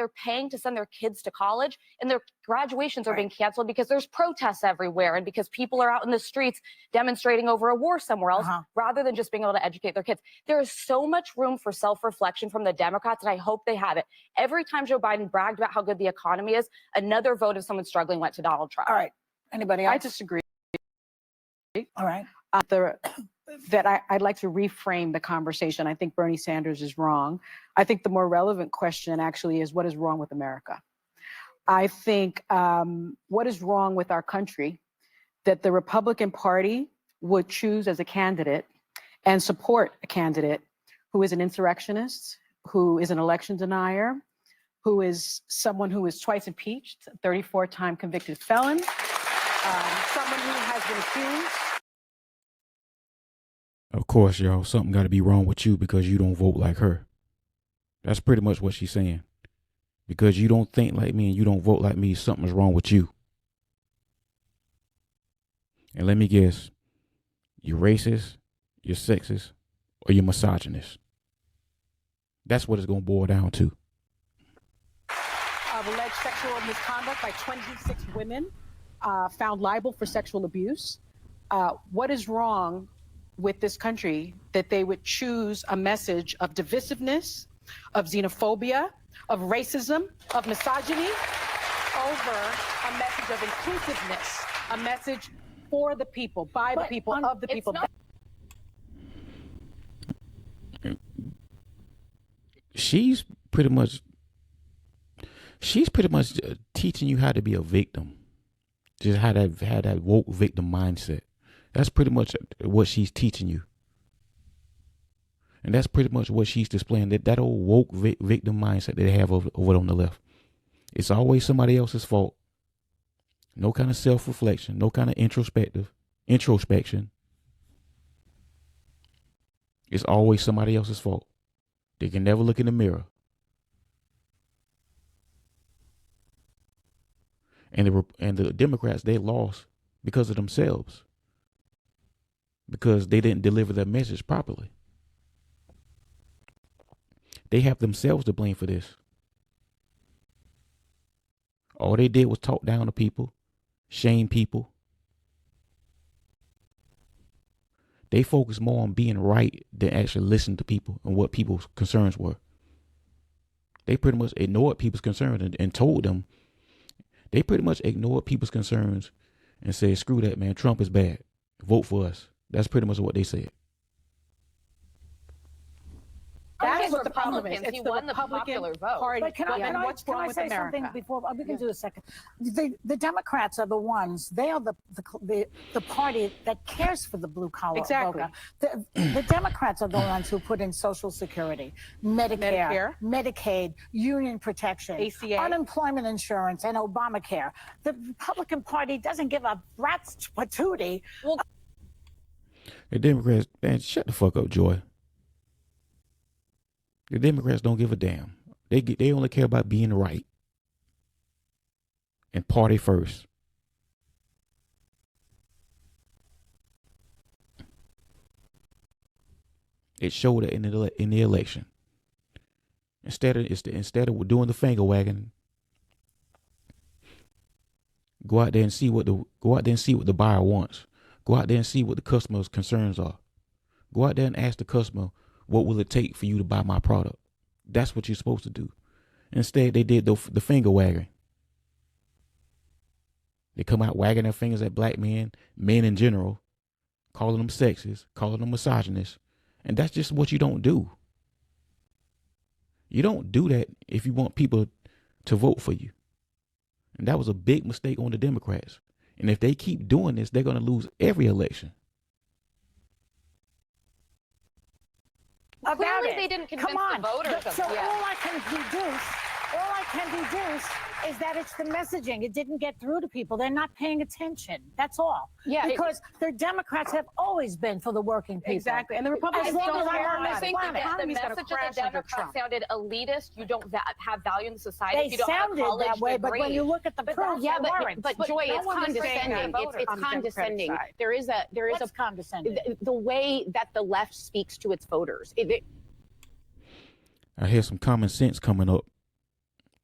they're paying to send their kids to college, and their graduations are being canceled because there's protests everywhere and because people are out in the streets demonstrating over a war somewhere else, rather than just being able to educate their kids. There is so much room for self-reflection from the Democrats, and I hope they have it. Every time Joe Biden bragged about how good the economy is, another vote of someone struggling went to Donald Trump. All right. Anybody else? I disagree. All right. I'd like to reframe the conversation. I think Bernie Sanders is wrong. I think the more relevant question actually is, what is wrong with America? I think what is wrong with our country that the Republican Party would choose as a candidate and support a candidate who is an insurrectionist, who is an election denier, who is someone who is twice impeached, 34-time convicted felon, someone who has been accused. Of course, y'all, something got to be wrong with you because you don't vote like her. That's pretty much what she's saying. Because you don't think like me and you don't vote like me, something's wrong with you. And let me guess, you're racist, you're sexist, or you're misogynist. That's what it's going to boil down to. Of alleged sexual misconduct by 26 women found liable for sexual abuse. What is wrong with this country that they would choose a message of divisiveness, of xenophobia, of racism, of misogyny over a message of inclusiveness, a message for the people, by the people, of the people? She's pretty much teaching you how to be a victim, just how to have that woke victim mindset. That's pretty much what she's teaching you. And that's pretty much what she's displaying, that old woke victim mindset that they have over on the left. It's always somebody else's fault. No kind of self-reflection, no kind of introspection. It's always somebody else's fault. They can never look in the mirror. And the Democrats, they lost because of themselves. Because they didn't deliver their message properly. They have themselves to blame for this. All they did was talk down to people, shame people. They focused more on being right than actually listening to people and what people's concerns were. They pretty much ignored people's concerns and told them. They pretty much ignored people's concerns and said, screw that, man. Trump is bad. Vote for us. That's pretty much what they said. That's what the problem is. He won the popular vote. Party. But can I say something before we can do a second? The Democrats are the ones. They are the party that cares for the blue collar voter. The Democrats are the ones who put in Social Security, Medicare, Medicaid, union protection, ACA, unemployment insurance, and Obamacare. The Republican Party doesn't give a rat's patootie. Well, the Democrats, man, shut the fuck up, Joy. The Democrats don't give a damn. They only care about being right and party first. It showed it in the election. Instead of doing the finger wagging, go out there and see what the buyer wants. Go out there and see what the customer's concerns are. Go out there and ask the customer, what will it take for you to buy my product? That's what you're supposed to do. Instead, they did the finger wagging. They come out wagging their fingers at black men in general, calling them sexist, calling them misogynist. And that's just what you don't do. You don't do that if you want people to vote for you. And that was a big mistake on the Democrats. And if they keep doing this, they're going to lose every election. Clearly they didn't convince the voters. So all I can deduce is that it's the messaging. It didn't get through to people. They're not paying attention. That's all. Yeah, because the Democrats have always been for the working people. Exactly. And the Republicans don't care about I think it. that the message of the Democrats sounded elitist. You don't have value in society. They if you don't have a sounded college that way, degree. but when you look at the proof, but Joy, it's condescending. It's condescending. There is a condescending. The way that the left speaks to its voters. I hear some common sense coming up.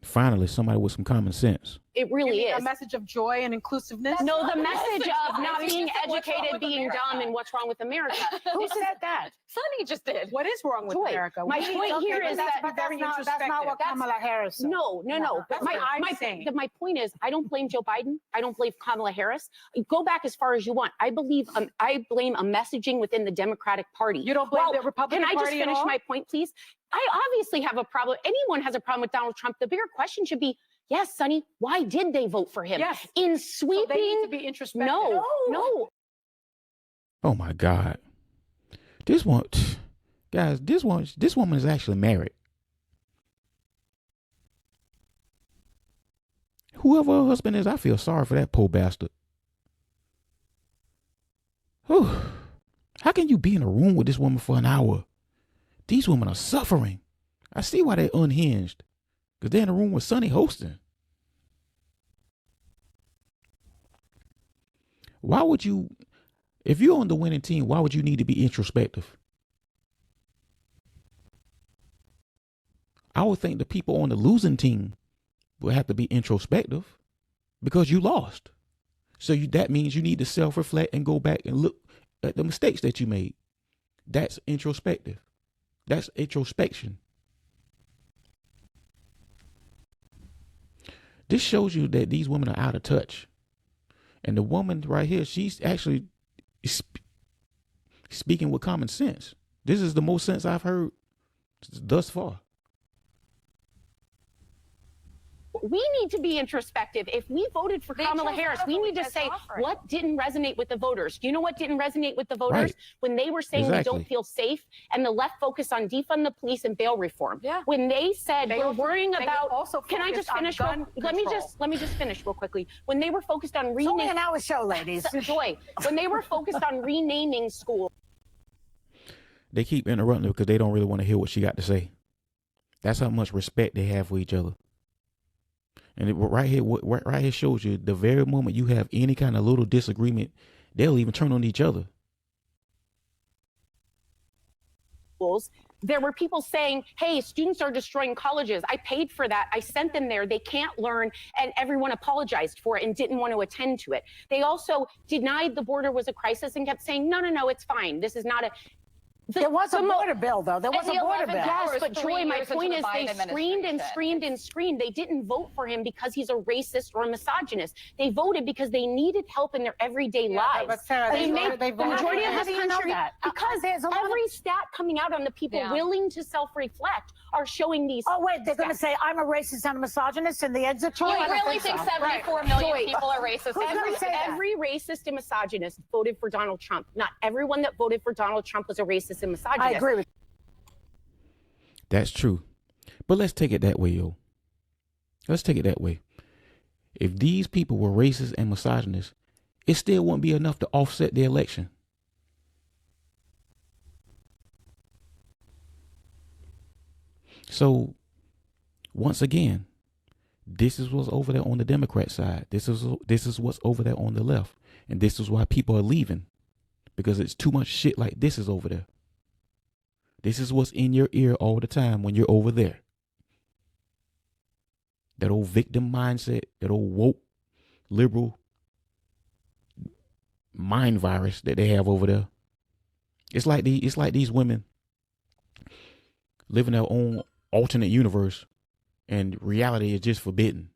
Finally, somebody with some common sense. It really is. A message of joy and inclusiveness? No, the message of not being educated, being dumb, and what's wrong with America. Who said that? Sonny just did. What is wrong with Joy. America? My point here is that That's not what Kamala Harris said. No. That's what I'm saying. My point is, I don't blame Joe Biden. I don't blame Kamala Harris. Go back as far as you want. I blame a messaging within the Democratic Party. You don't blame the Republican Party Can I just finish at all? my point, please? I obviously have a problem. Anyone has a problem with Donald Trump. The bigger question should be, yes, Sonny, why did they vote for him? Yes. In So sweeping. they need to be introspective. No. Oh my God. This one, guys, this woman is actually married. Whoever her husband is, I feel sorry for that poor bastard. Whew. How can you be in a room with this woman for an hour? These women are suffering. I see why they're unhinged. Because they're in a room with Sonny hosting. Why would you, if you're on the winning team, why would you need to be introspective? I would think the people on the losing team will have to be introspective because you lost. So that means you need to self-reflect and go back and look at the mistakes that you made. That's introspective. That's introspection. This shows you that these women are out of touch. And the woman right here, she's actually speaking with common sense. This is the most sense I've heard thus far. We need to be introspective. If we voted for Kamala Harris, we need to say what didn't resonate with the voters. Do you know what didn't resonate with the voters? Right. When they were saying we don't feel safe, and the left focused on defund the police and bail reform. Yeah. When they said we're worrying about, also can I just finish? Let me just finish real quickly. When they were focused on It's only an hour show, ladies. Joy. When they were focused on renaming schools. They keep interrupting her because they don't really want to hear what she got to say. That's how much respect they have for each other. And right here shows you the very moment you have any kind of little disagreement, they'll even turn on each other. There were people saying, hey, students are destroying colleges. I paid for that. I sent them there. They can't learn. And everyone apologized for it and didn't want to attend to it. They also denied the border was a crisis and kept saying, no, it's fine. This is not a... There was a border bill, though. There was a border bill. Yes, but Joy, my point is they screamed. They didn't vote for him because he's a racist or a misogynist. They voted because they needed help in their everyday lives. But Sarah, the majority of this country, because there's every stat coming out on the people willing to self-reflect are showing these. Oh, wait, they're going to say I'm a racist and a misogynist in the exit poll? You really think 74 million people are racist? Every racist and misogynist voted for Donald Trump. Not everyone that voted for Donald Trump was a racist and misogynist. I agree with you. That's true. But let's take it that way, yo. Let's take it that way. If these people were racist and misogynist, it still wouldn't be enough to offset the election. So, once again, this is what's over there on the Democrat side. This is what's over there on the left. And this is why people are leaving. Because it's too much shit like this is over there. This is what's in your ear all the time when you're over there. That old victim mindset, that old woke, liberal mind virus that they have over there. It's like these women live in their own alternate universe and reality is just forbidden.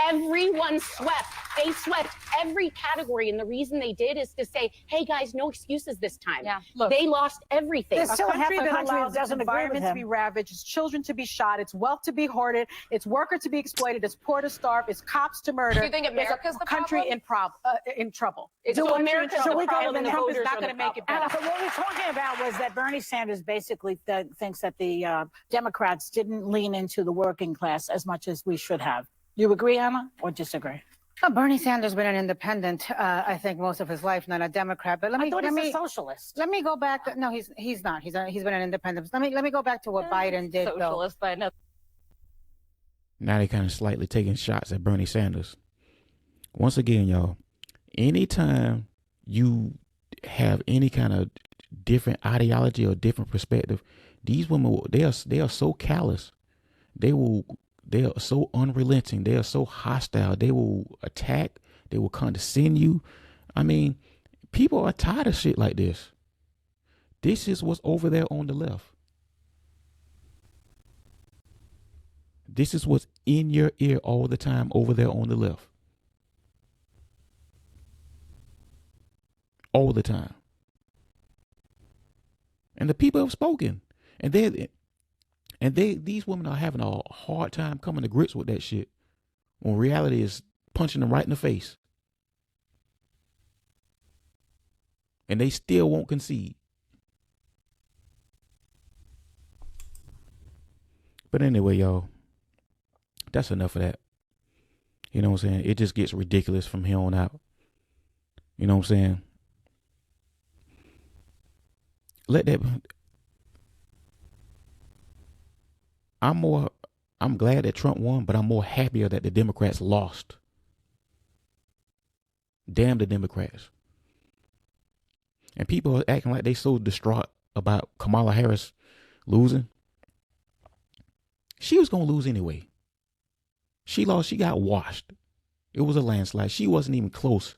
Everyone swept. They swept every category. And the reason they did is to say, hey, guys, no excuses this time. Yeah. Look, they lost everything. There's still a country half a that country allows that its doesn't agree with environment to him. be ravaged, its children to be shot, its wealth to be hoarded, its worker to be exploited, its poor to starve, its cops to murder. Do you think America's the country problem? in trouble? So America's so the we problem and the Trump is voters not are going to the make it problem. better. So what we're talking about was that Bernie Sanders basically thinks that the Democrats didn't lean into the working class as much as we should have. You agree, Anna, or disagree? Well, Bernie Sanders has been an independent, I think, most of his life, not a Democrat. But I thought he's a socialist. Let me go back. No, he's not. He's been an independent. Let me go back to what Biden did. Socialist, but no. Now they kind of slightly taking shots at Bernie Sanders. Once again, y'all, anytime you have any kind of different ideology or different perspective, These women, they are so callous. They are so unrelenting. They are so hostile. They will attack. They will condescend you. I mean, people are tired of shit like this. This is what's over there on the left. This is what's in your ear all the time over there on the left. All the time. And the people have spoken. And these women are having a hard time coming to grips with that shit. When reality is punching them right in the face. And they still won't concede. But anyway, y'all, that's enough of that. You know what I'm saying? It just gets ridiculous from here on out. You know what I'm saying? I'm glad that Trump won, but I'm more happier that the Democrats lost. Damn the Democrats. And people are acting like they so distraught about Kamala Harris losing. She was going to lose anyway. She lost. She got washed. It was a landslide. She wasn't even close.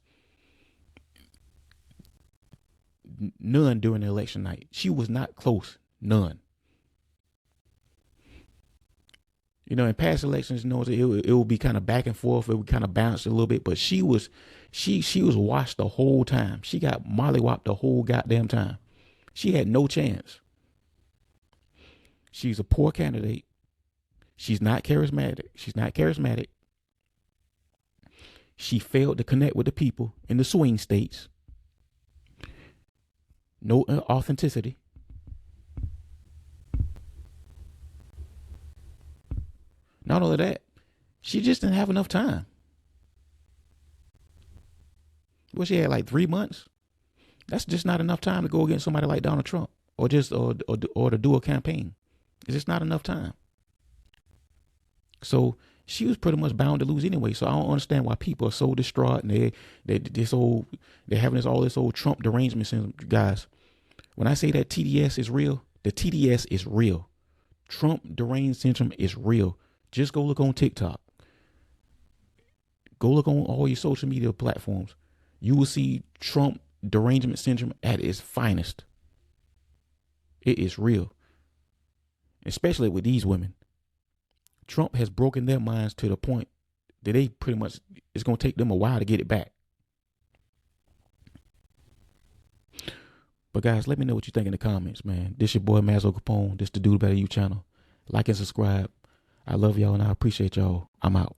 None during the election night. She was not close. None. You know, in past elections, you know, it will be kind of back and forth. It would kind of bounce a little bit, but she was washed the whole time. She got mollywopped the whole goddamn time. She had no chance. She's a poor candidate. She's not charismatic. She failed to connect with the people in the swing states. No authenticity. Not only that, she just didn't have enough time. Well, she had like 3 months. That's just not enough time to go against somebody like Donald Trump, or to do a campaign. It's just not enough time. So she was pretty much bound to lose anyway. So I don't understand why people are so distraught and they're having all this old Trump derangement syndrome. Guys, when I say that TDS is real, the TDS is real. Trump derangement syndrome is real. Just go look on TikTok. Go look on all your social media platforms. You will see Trump derangement syndrome at its finest. It is real. Especially with these women. Trump has broken their minds to the point that they pretty much, it's going to take them a while to get it back. But guys, let me know what you think in the comments, man. This your boy Mazzo Capone. This the Do Better You channel. Like and subscribe. I love y'all and I appreciate y'all. I'm out.